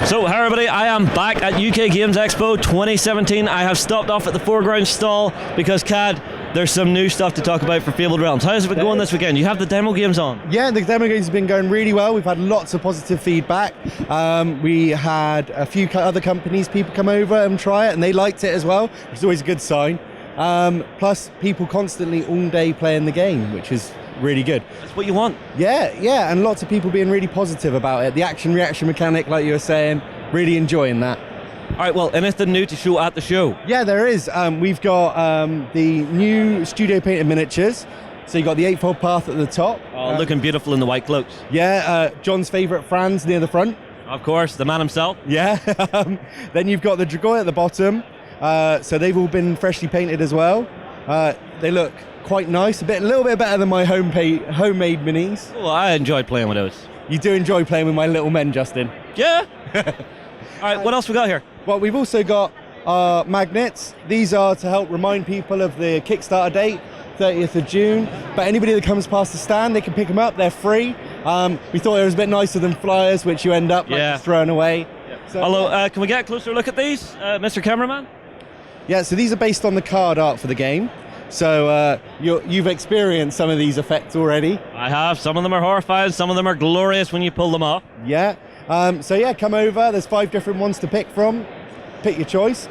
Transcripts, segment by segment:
So, hi everybody, I am back at UK Games Expo 2017. I have stopped off at the 4Ground stall because, Cad, there's some new stuff to talk about for Fabled Realms. How's it been going this weekend? You have the demo games on. Yeah, the demo games have been going really well. We've had lots of positive feedback. We had a few other companies, people come over and try it, and they liked it as well, which is always a good sign. Plus, people constantly all day playing the game, which is really good. That's what you want. Yeah, and lots of people being really positive about it. The action-reaction mechanic, like you were saying, really enjoying that. All right, well, anything new to show at the show? Yeah, there is. We've got the new studio painted miniatures. So you've got the eightfold path at the top. Oh, looking beautiful in the white cloaks. Yeah, John's favourite Franz near the front. Of course, the man himself. Yeah. Then you've got the Dragoi at the bottom. So they've all been freshly painted as well. They look quite nice, a little bit better than my homemade minis. Oh, I enjoyed playing with those. You do enjoy playing with my little men, Justin. Yeah. All right, what else we got here? Well, we've also got magnets. These are to help remind people of the Kickstarter date, 30th of June. But anybody that comes past the stand, they can pick them up. They're free. We thought it was a bit nicer than flyers, which you end up just throwing away. Yeah. So, hello, can we get a closer look at these, Mr. Cameraman? Yeah, so these are based on the card art for the game. So you've experienced some of these effects already. I have. Some of them are horrifying, some of them are glorious when you pull them off. Yeah. So yeah, come over. There's 5 different ones to pick from. Pick your choice.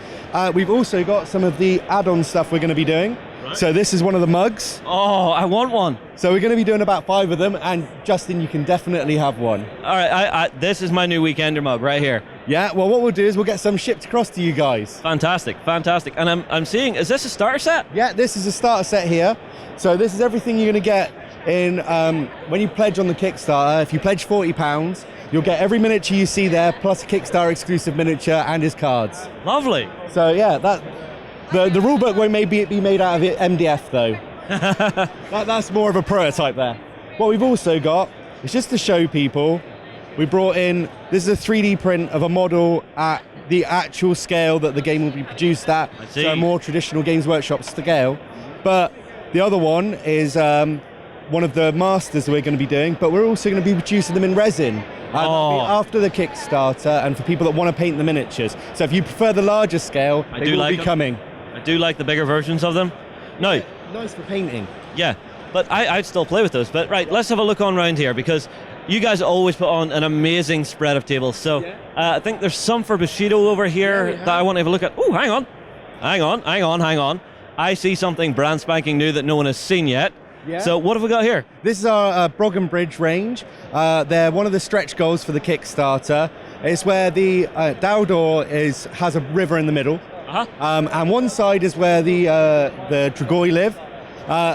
We've also got some of the add-on stuff we're going to be doing. Right. So this is one of the mugs. Oh, I want one. So we're going to be doing about 5 of them, and Justin, you can definitely have one. All right, this is my new Weekender mug right here. Yeah, well, what we'll do is we'll get some shipped across to you guys. Fantastic. And I'm seeing, is this a starter set? Yeah, this is a starter set here. So this is everything you're going to get in when you pledge on the Kickstarter. If you pledge £40, you'll get every miniature you see there, plus a Kickstarter exclusive miniature and his cards. Lovely. So yeah, the rulebook won't maybe be made out of MDF though. That's more of a prototype there. What we've also got is just to show people, we brought in, this is a 3D print of a model at the actual scale that the game will be produced at. I see. So a more traditional Games Workshop scale. But the other one is one of the masters that we're going to be doing, but we're also going to be producing them in resin. After the Kickstarter, and for people that want to paint the miniatures. So if you prefer the larger scale, they will be coming. I do like the bigger versions of them. No. Nice for painting. Yeah, but I'd still play with those. But right, let's have a look on around here, because you guys always put on an amazing spread of tables. So I think there's some for Bushido over here that I want to have a look at. Oh, hang on. I see something brand spanking new that no one has seen yet. Yeah. So what have we got here? This is our Broggan Bridge range. They're one of the stretch goals for the Kickstarter. It's where the Daldor has a river in the middle. And one side is where the Dragoi live.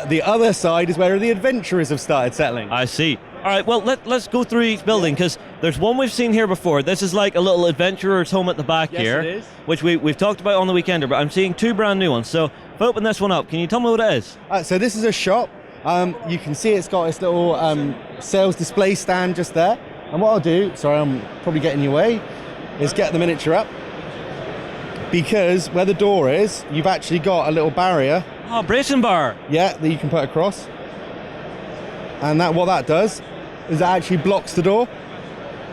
The other side is where the adventurers have started settling. I see. All right, well, let's go through each building, because there's one we've seen here before. This is like a little adventurer's home at the back here, it is. Which we've talked about on the Weekender, but I'm seeing 2 brand new ones. So if I open this one up, can you tell me what it is? So this is a shop. You can see it's got its little sales display stand just there. And what I'll do, sorry, I'm probably getting in your way, is get the miniature up. Because where the door is, you've actually got a little barrier. Oh, bracing bar. Yeah, that you can put across. And what that does is it actually blocks the door.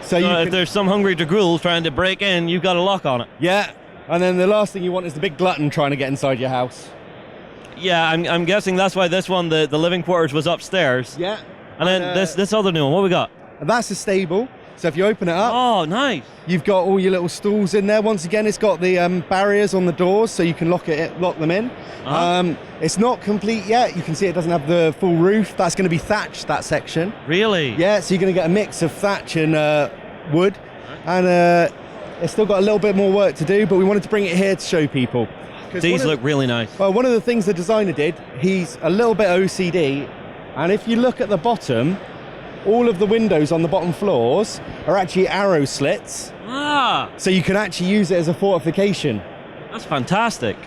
So if there's some hungry Dragool trying to break in, you've got a lock on it. Yeah, and then the last thing you want is the big glutton trying to get inside your house. Yeah, I'm guessing that's why this one, the living quarters, was upstairs. Yeah. And then this other new one, what we got? That's a stable. So if you open it up, oh, nice. You've got all your little stools in there. Once again, it's got the barriers on the doors, so you can lock them in. It's not complete yet. You can see it doesn't have the full roof. That's going to be thatched, that section. Really? Yeah, so you're going to get a mix of thatch and wood. And it's still got a little bit more work to do, but we wanted to bring it here to show people. These look really nice. Well, one of the things the designer did, he's a little bit OCD, and if you look at the bottom, all of the windows on the bottom floors are actually arrow slits. So you can actually use it as a fortification. That's fantastic.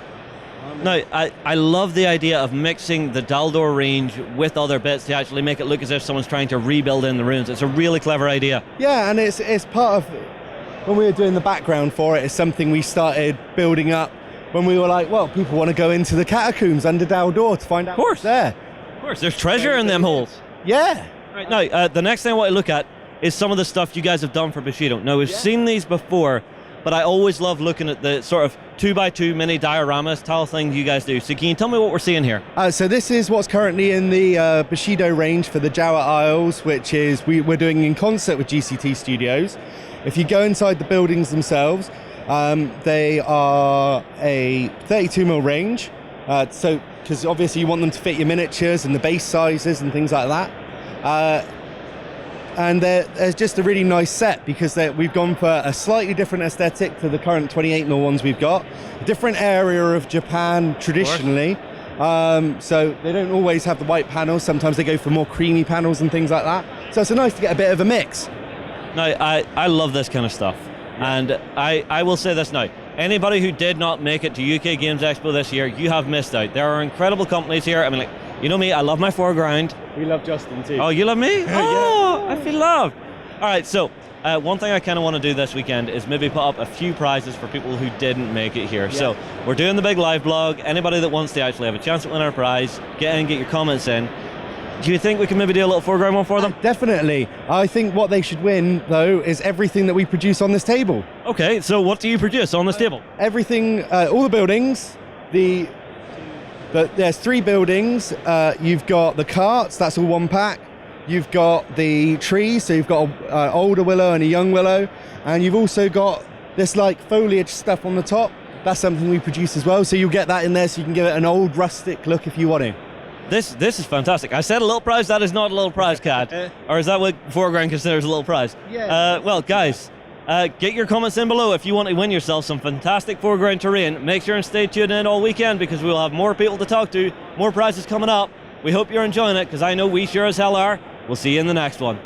No, I love the idea of mixing the Daldor range with other bits to actually make it look as if someone's trying to rebuild in the ruins. It's a really clever idea. Yeah, and it's part of, when we were doing the background for it, it's something we started building up when we were like, well, people want to go into the catacombs under Daldor to find out what's there. Of course, there's treasure in them holes. Yeah. Right, now, the next thing I want to look at is some of the stuff you guys have done for Bushido. Now, we've seen these before, but I always love looking at the sort of 2x2 mini dioramas style thing you guys do. So can you tell me what we're seeing here? So this is what's currently in the Bushido range for the Jawa Isles, which is we're doing in concert with GCT Studios. If you go inside the buildings themselves, they are a 32mm range. So because obviously you want them to fit your miniatures and the base sizes and things like that. And there's just a really nice set because we've gone for a slightly different aesthetic to the current 28mm ones we've got. A different area of Japan traditionally. So they don't always have the white panels. Sometimes they go for more creamy panels and things like that. So it's nice to get a bit of a mix. No, I love this kind of stuff. And I will say this now. Anybody who did not make it to UK Games Expo this year, you have missed out. There are incredible companies here. I mean, like, you know me, I love my 4Ground. We love Justin too. Oh, you love me? Oh, Yeah. I feel loved. All right, so one thing I kind of want to do this weekend is maybe put up a few prizes for people who didn't make it here. Yeah. So we're doing the big live blog. Anybody that wants to actually have a chance to win our prize, get in, get your comments in. Do you think we can maybe do a little 4Ground one for them? Definitely. I think what they should win, though, is everything that we produce on this table. Okay, so what do you produce on this table? Everything, all the buildings, there's 3 buildings. You've got the carts, that's all one pack. You've got the trees, so you've got an older willow and a young willow. And you've also got this like foliage stuff on the top. That's something we produce as well. So you'll get that in there so you can give it an old rustic look if you want to. This is fantastic. I said a little prize, that is not a little prize, Cat. Or is that what 4Ground considers a little prize? Yeah. Well, guys, get your comments in below if you want to win yourself some fantastic 4Ground terrain. Make sure and stay tuned in all weekend because we'll have more people to talk to, more prizes coming up. We hope you're enjoying it because I know we sure as hell are. We'll see you in the next one.